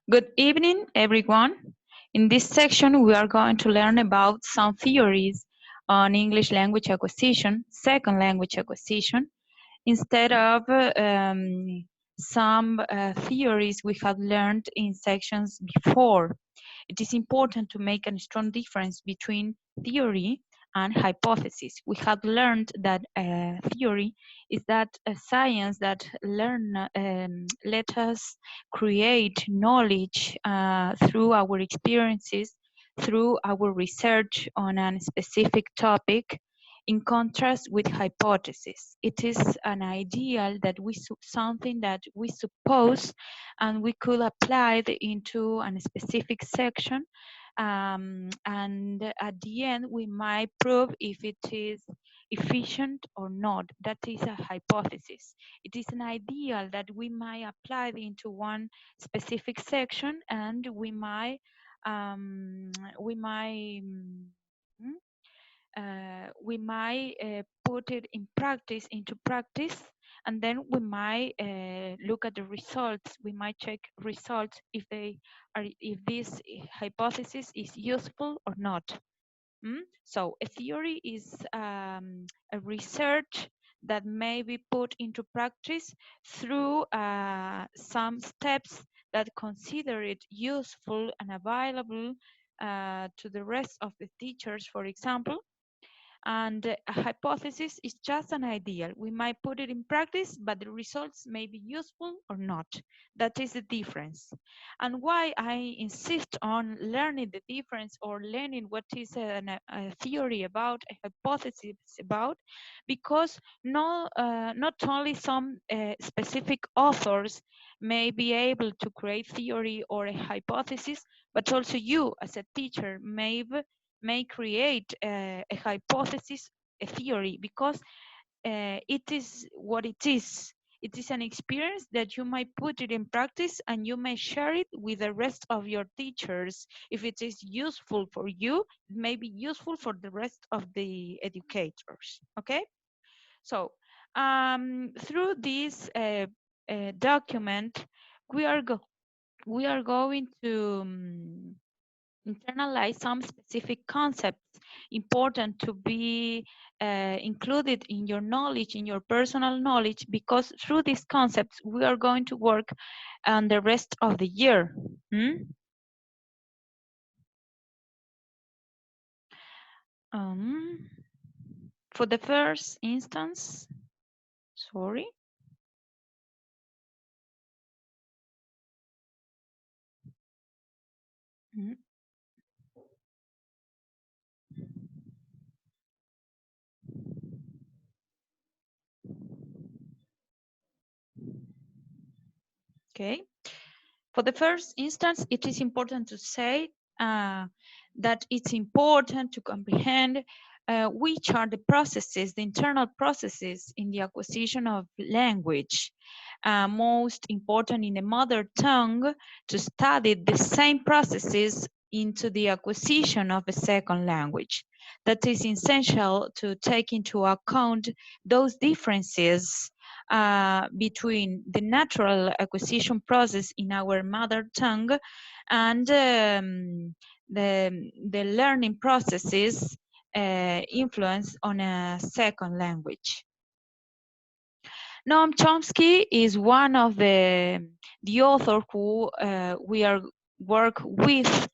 Good evening, everyone. In this section, we are going to learn about some theories on English language acquisition, second language acquisition, instead of some theories we have learned in sections before. It is important to make a strong difference between theory and hypothesis. We have learned that theory is that a science that let us create knowledge through our experiences, through our research on a specific topic, in contrast with hypothesis. It is an ideal that something that we suppose and we could apply it into a specific section, and at the end we might prove if it is efficient or not. That is a hypothesis. It is an ideal that we might apply it into one specific section, and mm, we might put it into practice, and then we might look at the results. We might check results if this hypothesis is useful or not. So a theory is a research that may be put into practice through some steps that consider it useful and available to the rest of the teachers, for example. And a hypothesis is just an ideal. We might put it in practice, but the results may be useful or not. That is the difference. And why I insist on learning the difference, or learning what is a theory about, a hypothesis about, because not only some specific authors may be able to create theory or a hypothesis, but also you as a teacher may create a hypothesis, a theory, because it is what it is. It is an experience that you might put it in practice, and you may share it with the rest of your teachers. If it is useful for you, it may be useful for the rest of the educators, okay? So through this document, we are going to internalize some specific concepts important to be included in your knowledge, in your personal knowledge, because through these concepts we are going to work on the rest of the year. For the first instance, sorry. Okay. For the first instance, it is important to say that it's important to comprehend which are the processes, the internal processes in the acquisition of language. Most important in the mother tongue, to study the same processes into the acquisition of a second language. That is essential to take into account those differences between the natural acquisition process in our mother tongue and the learning processes influence on a second language. Noam Chomsky is one of the authors who we are work with,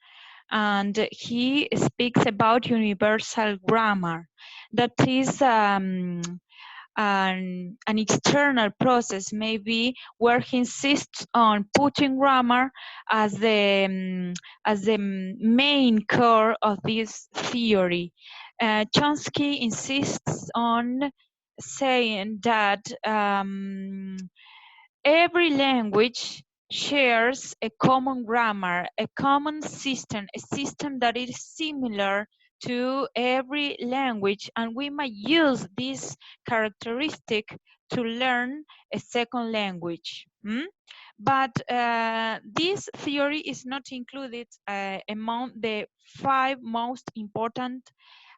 and he speaks about universal grammar. That is an external process, maybe, where he insists on putting grammar as the main core of this theory. Chomsky insists on saying that every language shares a common grammar, a common system, a system that is similar to every language, and we might use this characteristic to learn a second language. But this theory is not included among the 5 most important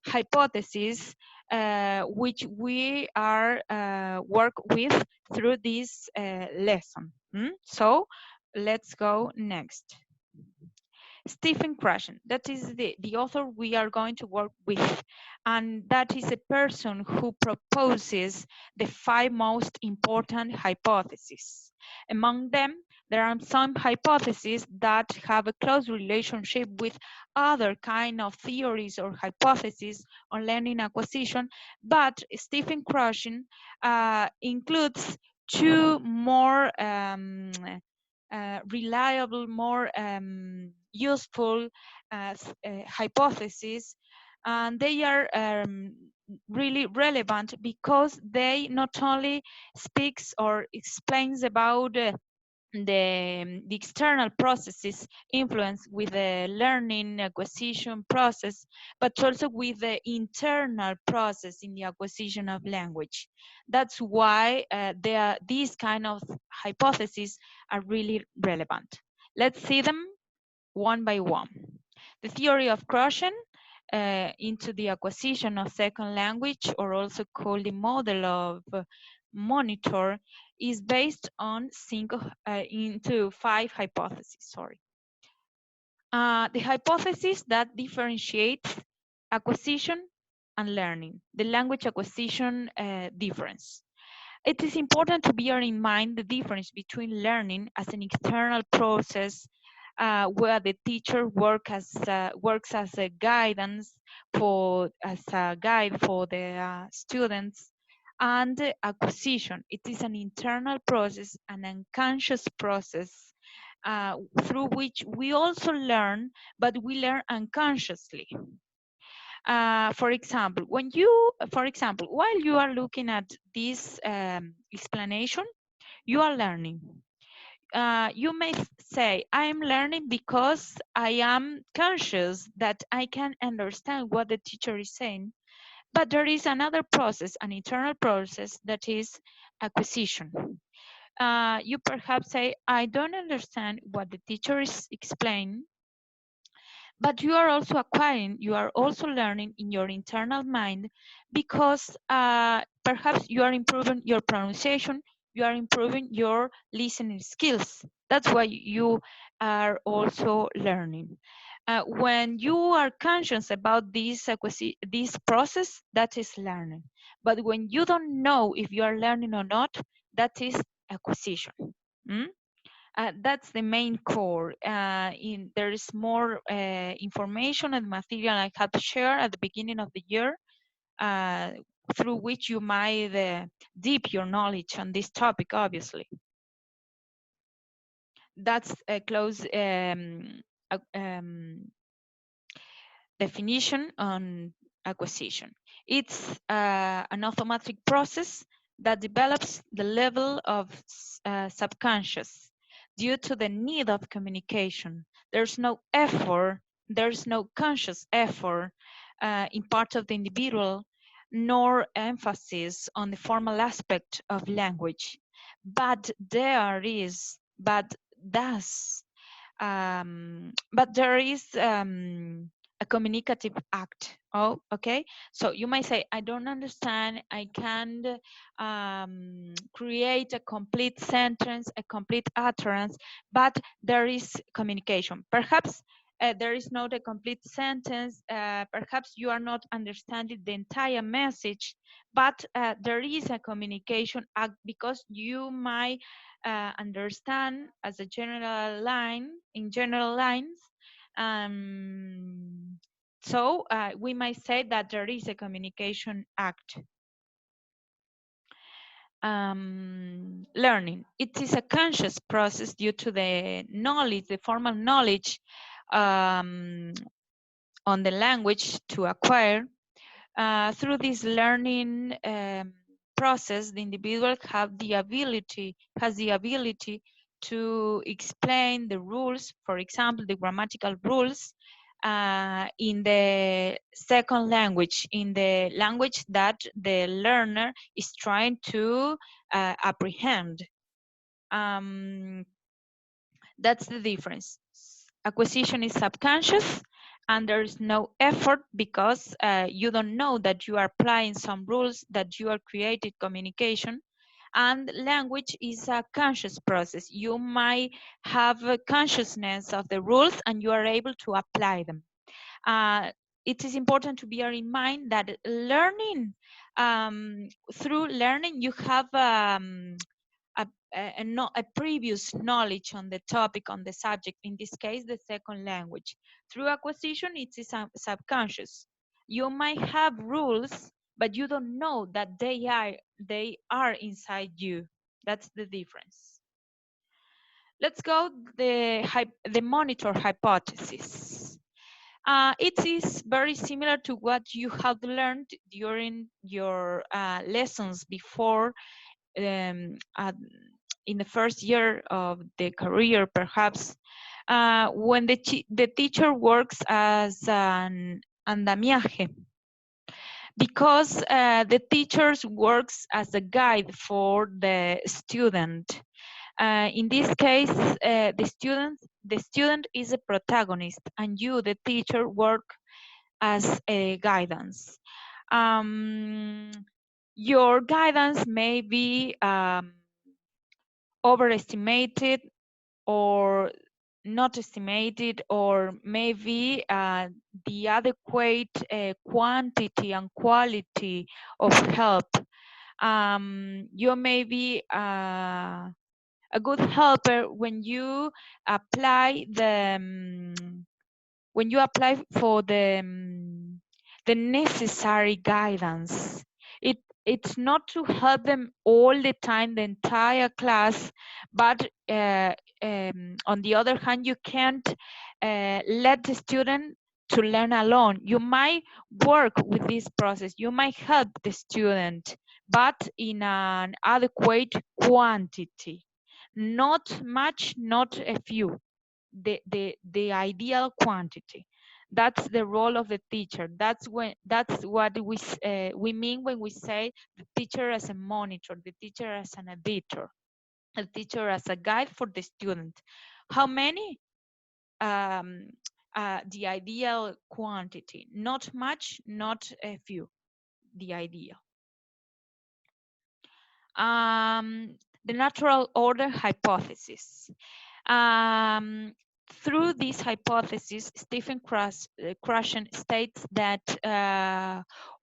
hypotheses which we are work with through this lesson. So let's go next. Stephen Krashen, that is the author we are going to work with. And that is a person who proposes the 5 most important hypotheses. Among them, there are some hypotheses that have a close relationship with other kind of theories or hypotheses on learning acquisition, but Stephen Krashen includes 2 more reliable, more useful hypotheses, and they are really relevant because they not only speaks or explains about the external processes influence with the learning acquisition process, but also with the internal process in the acquisition of language. That's why these kind of hypotheses are really relevant. Let's see them one by one. The theory of Krashen into the acquisition of second language, or also called the model of monitor, is based on into 5 hypotheses. Sorry, the hypothesis that differentiates acquisition and learning, the language acquisition difference. It is important to bear in mind the difference between learning as an external process where the teacher works as a guidance as a guide for the students, and acquisition. It is an internal process, an unconscious process through which we also learn, but we learn unconsciously. For example, while you are looking at this explanation, you are learning. You may say, I am learning because I am conscious that I can understand what the teacher is saying. But there is another process, an internal process, that is acquisition. You perhaps say, I don't understand what the teacher is explaining, but you are also acquiring, you are also learning in your internal mind, because perhaps you are improving your pronunciation, you are improving your listening skills. That's why you are also learning. When you are conscious about this process, that is learning. But when you don't know if you are learning or not, that is acquisition. Mm? That's the main core. There is more information and material I had to share at the beginning of the year, uh, through which you might deep your knowledge on this topic, obviously. That's a close definition on acquisition. It's an automatic process that develops the level of subconscious due to the need of communication. There's no effort, there's no conscious effort in part of the individual, nor emphasis on the formal aspect of language. But there is a communicative act. Oh, okay. So you might say, I don't understand. I can't create a complete sentence, a complete utterance, but there is communication. Perhaps there is not a complete sentence. Perhaps you are not understanding the entire message, but there is a communication act, because you might understand as a general line, in general lines. So we might say that there is a communication act. Learning. It is a conscious process due to the knowledge, the formal knowledge on the language to acquire. Through this learning process, the individual has the ability to explain the rules, for example, the grammatical rules, in the second language, in the language that the learner is trying to apprehend. That's the difference. Acquisition is subconscious, and there is no effort, because you don't know that you are applying some rules, that you are creating communication. And language is a conscious process. You might have a consciousness of the rules and you are able to apply them. It is important to bear in mind that learning, through learning, you have a previous knowledge on the topic, on the subject, in this case, the second language. Through acquisition, it is subconscious. You might have rules, but you don't know that they are inside you. That's the difference. Let's go the monitor hypothesis. It is very similar to what you have learned during your lessons before, um, at, in the first year of the career, perhaps, when the teacher works as an andamiaje, because the teacher works as a guide for the student. In this case, the student is a protagonist, and you, the teacher, work as a guidance. Um, your guidance may be overestimated or not estimated, or maybe the adequate quantity and quality of help. You may be a good helper when you apply for the necessary guidance. It's not to help them all the time, the entire class, but on the other hand, you can't let the student to learn alone. You might work with this process. You might help the student, but in an adequate quantity. Not much, not a few. The ideal quantity. That's the role of the teacher. That's what we mean when we say the teacher as a monitor, the teacher as an editor, the teacher as a guide for the student. How many? um, the ideal quantity, not much, not a few, the ideal. The natural order hypothesis. Um, Through this hypothesis, Stephen Krashen states that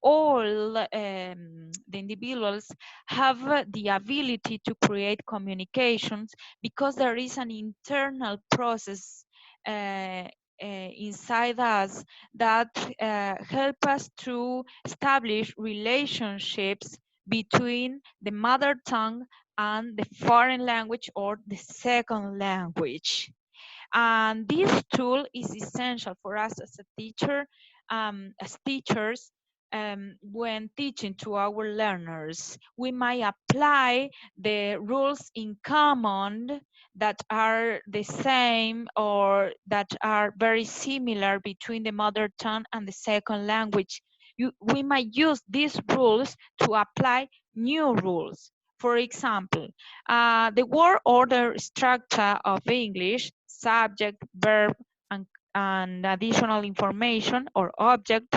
all the individuals have the ability to create communications because there is an internal process inside us that help us to establish relationships between the mother tongue and the foreign language or the second language. And this tool is essential for us as a teacher, as teachers, when teaching to our learners. We might apply the rules in common that are the same or that are very similar between the mother tongue and the second language. We might use these rules to apply new rules. For example, the word order structure of English, subject, verb, and additional information or object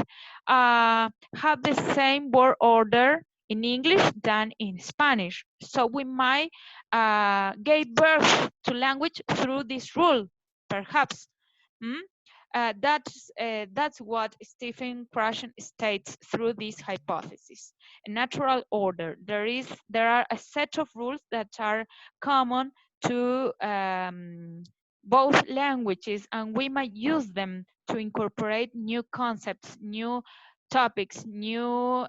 have the same word order in English than in Spanish. So we might give birth to language through this rule, perhaps. Hmm? That's what Stephen Krashen states through this hypothesis. A natural order. There are a set of rules that are common to both languages, and we might use them to incorporate new concepts, new topics, new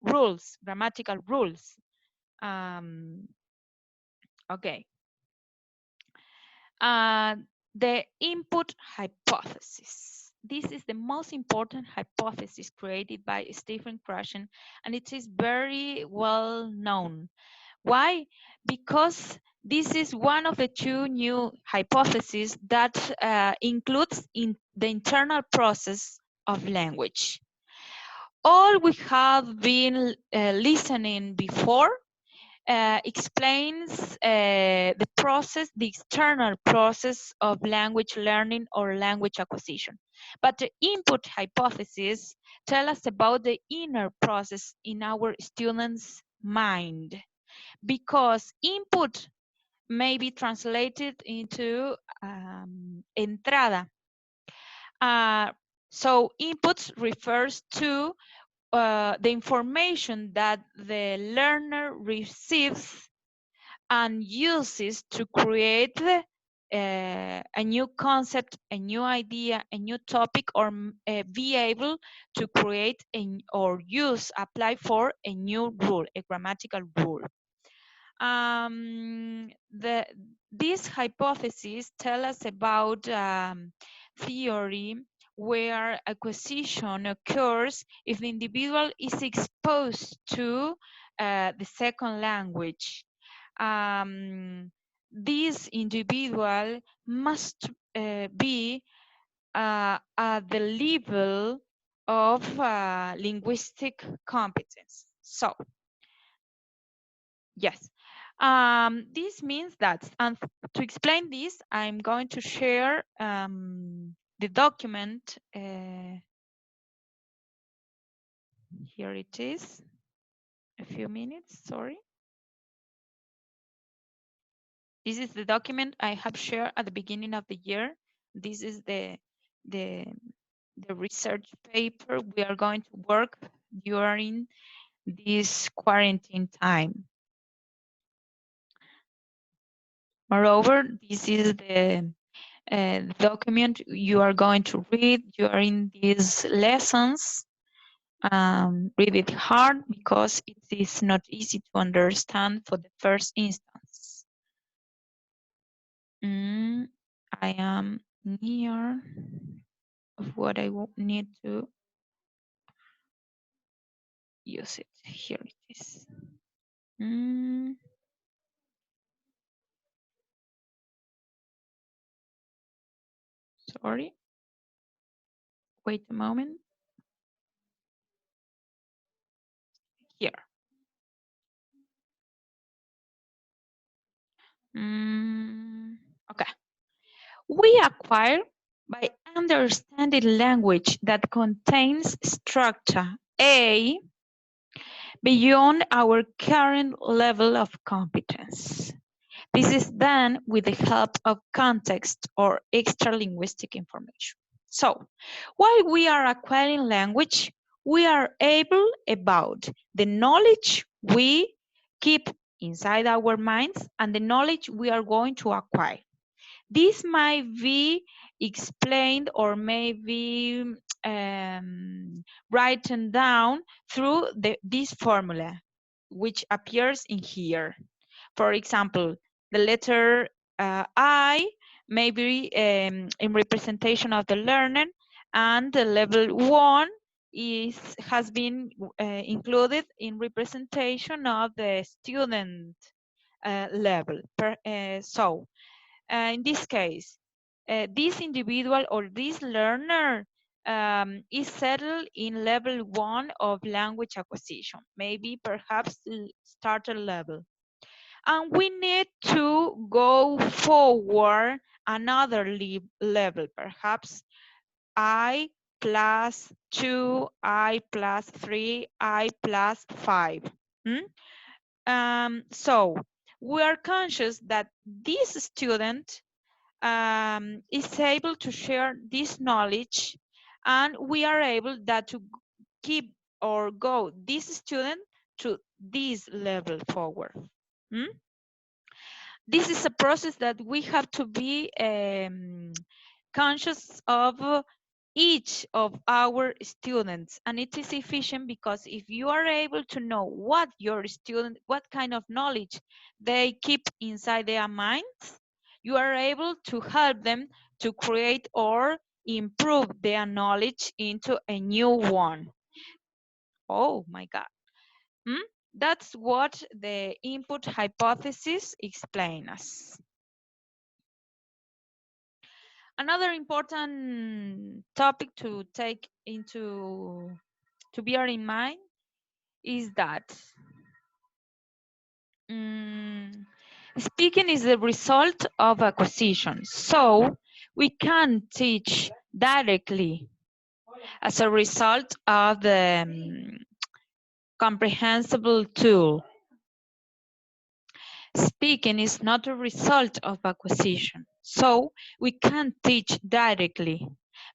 rules, grammatical rules. Okay. The input hypothesis. This is the most important hypothesis created by Stephen Krashen, and it is very well known. Why? Because this is one of the two new hypotheses that includes in the internal process of language. All we have been listening before explains the process, the external process of language learning or language acquisition. But the input hypothesis tell us about the inner process in our students' mind. because input may be translated into entrada. So inputs refers to the information that the learner receives and uses to create a new concept, a new idea, a new topic, or be able to create or apply for a new rule, a grammatical rule. These hypotheses tell us about theory where acquisition occurs if the individual is exposed to the second language. This individual must be at the level of linguistic competence. So, yes. This means that, and to explain this, I'm going to share the document. Here it is. A few minutes, sorry. This is the document I have shared at the beginning of the year. This is the research paper we are going to work during this quarantine time. Moreover, this is the document you are going to read during these lessons. Read it hard because it is not easy to understand for the first instance. I am near of what I need to use it. Here it is. Sorry. Wait a moment. Here. Okay. We acquire by understanding language that contains structure A beyond our current level of competence. This is done with the help of context or extra linguistic information. So, while we are acquiring language, we are able about the knowledge we keep inside our minds and the knowledge we are going to acquire. This might be explained or maybe written down through this formula, which appears in here. For example, the letter I may be in representation of the learner, and the level 1 has been included in representation of the student level. So, in this case, this individual or this learner is settled in level 1 of language acquisition, maybe perhaps starter level. And we need to go forward another level, perhaps I plus 2, I plus 3, I plus 5. So we are conscious that this student is able to share this knowledge, and we are able that to keep or go this student to this level forward. This is a process that we have to be conscious of each of our students, and it is efficient because if you are able to know what your student, what kind of knowledge they keep inside their minds, you are able to help them to create or improve their knowledge into a new one. Oh my God. That's what the input hypothesis explains us. Another important topic to take into, to bear in mind is that speaking is the result of acquisition. So we can teach directly as a result of the comprehensible tool. Speaking is not a result of acquisition, so we can't teach directly,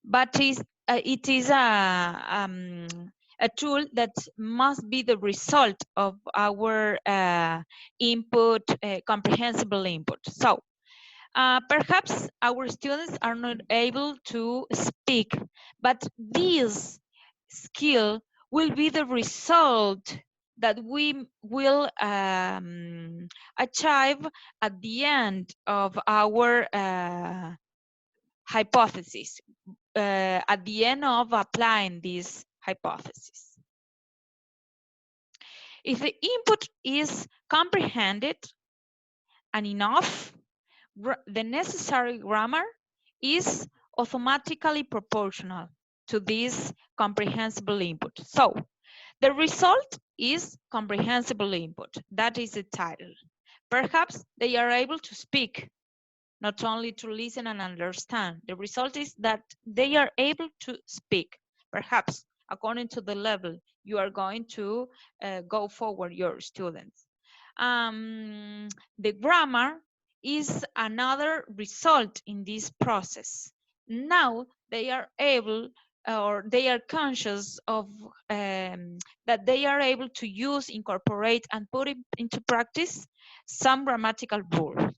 but it is a tool that must be the result of our input, comprehensible input. So perhaps our students are not able to speak, but this skill will be the result that we will achieve at the end of our hypothesis, at the end of applying this hypothesis. If the input is comprehended and enough, the necessary grammar is automatically proportional to this comprehensible input. So the result is comprehensible input. That is the title. Perhaps they are able to speak, not only to listen and understand. The result is that they are able to speak. Perhaps according to the level you are going to go forward your students. The grammar is another result in this process. Now they are able or they are conscious of that they are able to use, incorporate, and put it into practice some grammatical rules.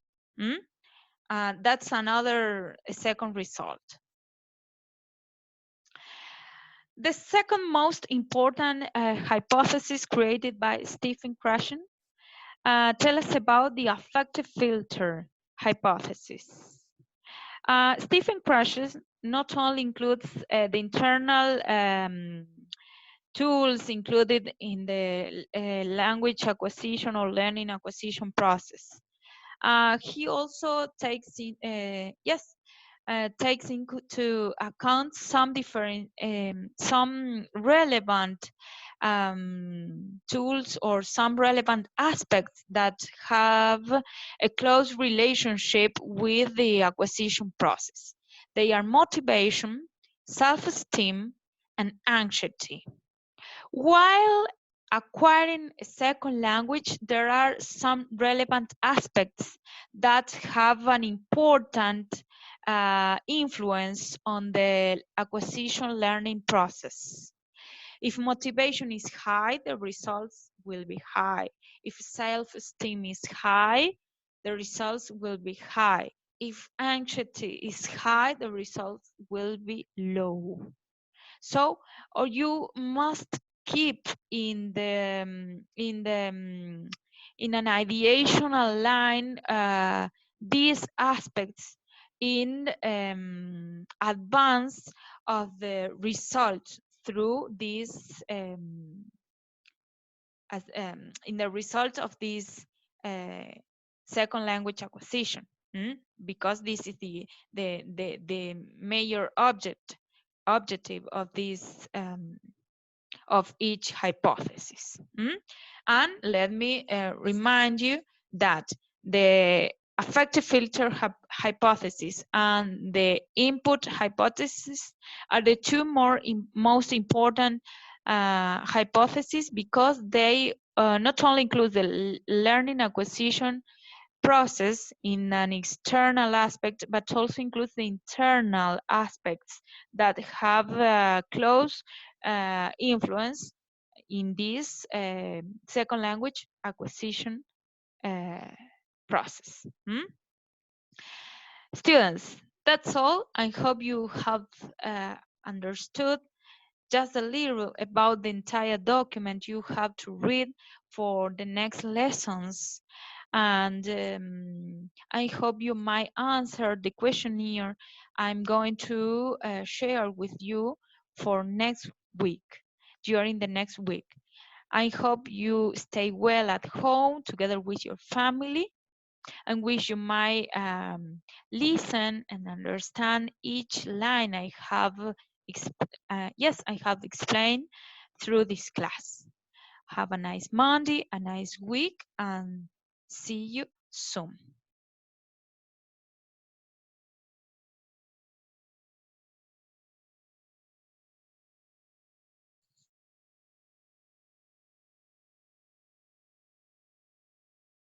That's another second result. The second most important hypothesis created by Stephen Krashen tell us about the affective filter hypothesis. Stephen Krashen not only includes the internal tools included in the language acquisition or learning acquisition process. He also takes takes into account some different, some relevant tools or some relevant aspects that have a close relationship with the acquisition process. They are motivation, self-esteem, and anxiety. While acquiring a second language, there are some relevant aspects that have an important influence on the acquisition learning process. If motivation is high, the results will be high. If self-esteem is high, the results will be high. If anxiety is high, the results will be low. So, or you must keep in in an ideational line these aspects in advance of the result through this in the result of this second language acquisition, because this is the major objective of this of each hypothesis. And let me remind you that the affective filter hypothesis and the input hypothesis are the two most important hypotheses, because they not only include the learning acquisition process in an external aspect, but also includes the internal aspects that have a close influence in this second language acquisition process. Students, that's all. I hope you have understood just a little about the entire document you have to read for the next lessons. And I hope you might answer the questionnaire I'm going to share with you for next week, during the next week. I hope you stay well at home together with your family, and wish you might listen and understand each line I have I have explained through this class. Have a nice Monday, a nice week, and see you soon.